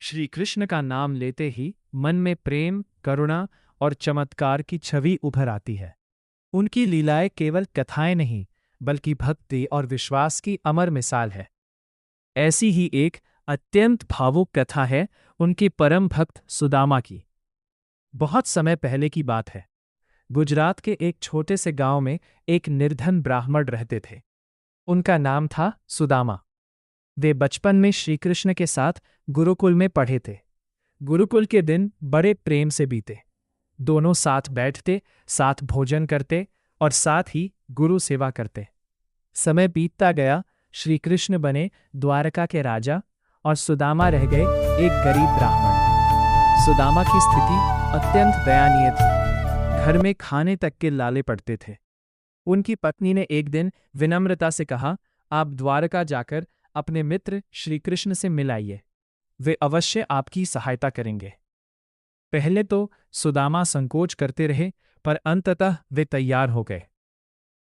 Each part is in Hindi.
श्री कृष्ण का नाम लेते ही मन में प्रेम, करुणा और चमत्कार की छवि उभर आती है। उनकी लीलाएं केवल कथाएं नहीं, बल्कि भक्ति और विश्वास की अमर मिसाल है। ऐसी ही एक अत्यंत भावुक कथा है उनके परम भक्त सुदामा की। बहुत समय पहले की बात है। गुजरात के एक छोटे से गांव में एक निर्धन ब्राह्मण रहते थे। उनका नाम था सुदामा। वे बचपन में श्री कृष्ण के साथ गुरुकुल में पढ़े थे। गुरुकुल के दिन बड़े प्रेम से बीते। दोनों साथ बैठते, साथ भोजन करते और साथ ही गुरु सेवा करते। समय बीतता गया, श्री कृष्ण बने द्वारका के राजा और सुदामा रह गए एक गरीब ब्राह्मण। सुदामा की स्थिति अत्यंत दयनीय थी। घर में खाने तक के लाले पड़ते थे। उनकी पत्नी ने एक दिन विनम्रता से कहा, आप द्वारका जाकर अपने मित्र श्री कृष्ण से मिलाइए। वे अवश्य आपकी सहायता करेंगे। पहले तो सुदामा संकोच करते रहे, पर अंततः वे तैयार हो गए।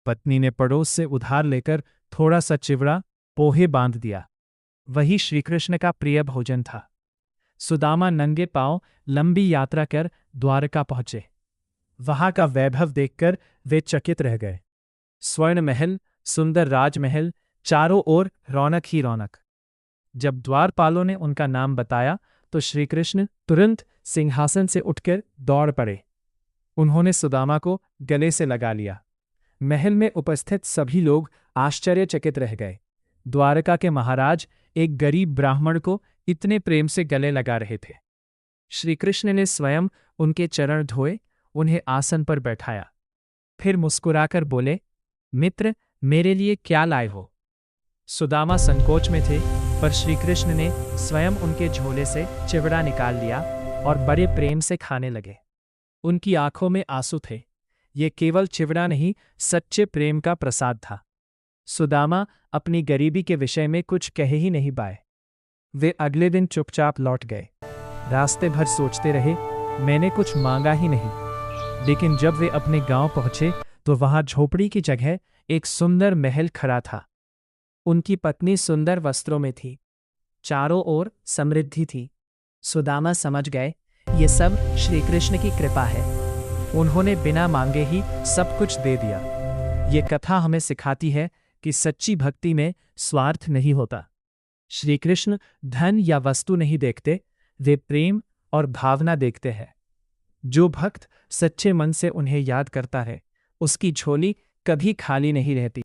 पत्नी ने पड़ोस से उधार लेकर थोड़ा सा चिवड़ा, पोहे बांध दिया। वही श्रीकृष्ण का प्रिय भोजन था। सुदामा नंगे पांव लंबी यात्रा कर द्वारका पहुंचे। वहां का वैभव देखकर वे चकित रह गए। स्वर्ण महल, सुंदर राजमहल, चारों ओर रौनक ही रौनक। जब द्वारपालों ने उनका नाम बताया तो श्रीकृष्ण तुरंत सिंहासन से उठकर दौड़ पड़े। उन्होंने सुदामा को गले से लगा लिया। महल में उपस्थित सभी लोग आश्चर्यचकित रह गए। द्वारका के महाराज एक गरीब ब्राह्मण को इतने प्रेम से गले लगा रहे थे। श्रीकृष्ण ने स्वयं उनके चरण धोए, उन्हें आसन पर बैठाया। फिर मुस्कुराकर बोले, मित्र, मेरे लिए क्या लाए हो? सुदामा संकोच में थे, पर श्रीकृष्ण ने स्वयं उनके झोले से चिवड़ा निकाल लिया और बड़े प्रेम से खाने लगे। उनकी आंखों में आंसू थे। ये केवल चिवड़ा नहीं, सच्चे प्रेम का प्रसाद था। सुदामा अपनी गरीबी के विषय में कुछ कह ही नहीं पाए। वे अगले दिन चुपचाप लौट गए। रास्ते भर सोचते रहे, मैंने कुछ मांगा ही नहीं। लेकिन जब वे अपने गांव पहुंचे तो वहां झोपड़ी की जगह एक सुंदर महल खड़ा था। उनकी पत्नी सुंदर वस्त्रों में थी। चारों ओर समृद्धि थी। सुदामा समझ गए, ये सब श्री कृष्ण की कृपा है। उन्होंने बिना मांगे ही सब कुछ दे दिया। ये कथा हमें सिखाती है कि सच्ची भक्ति में स्वार्थ नहीं होता। श्री कृष्ण धन या वस्तु नहीं देखते, वे प्रेम और भावना देखते हैं। जो भक्त सच्चे मन से उन्हें याद करता है, उसकी झोली कभी खाली नहीं रहती।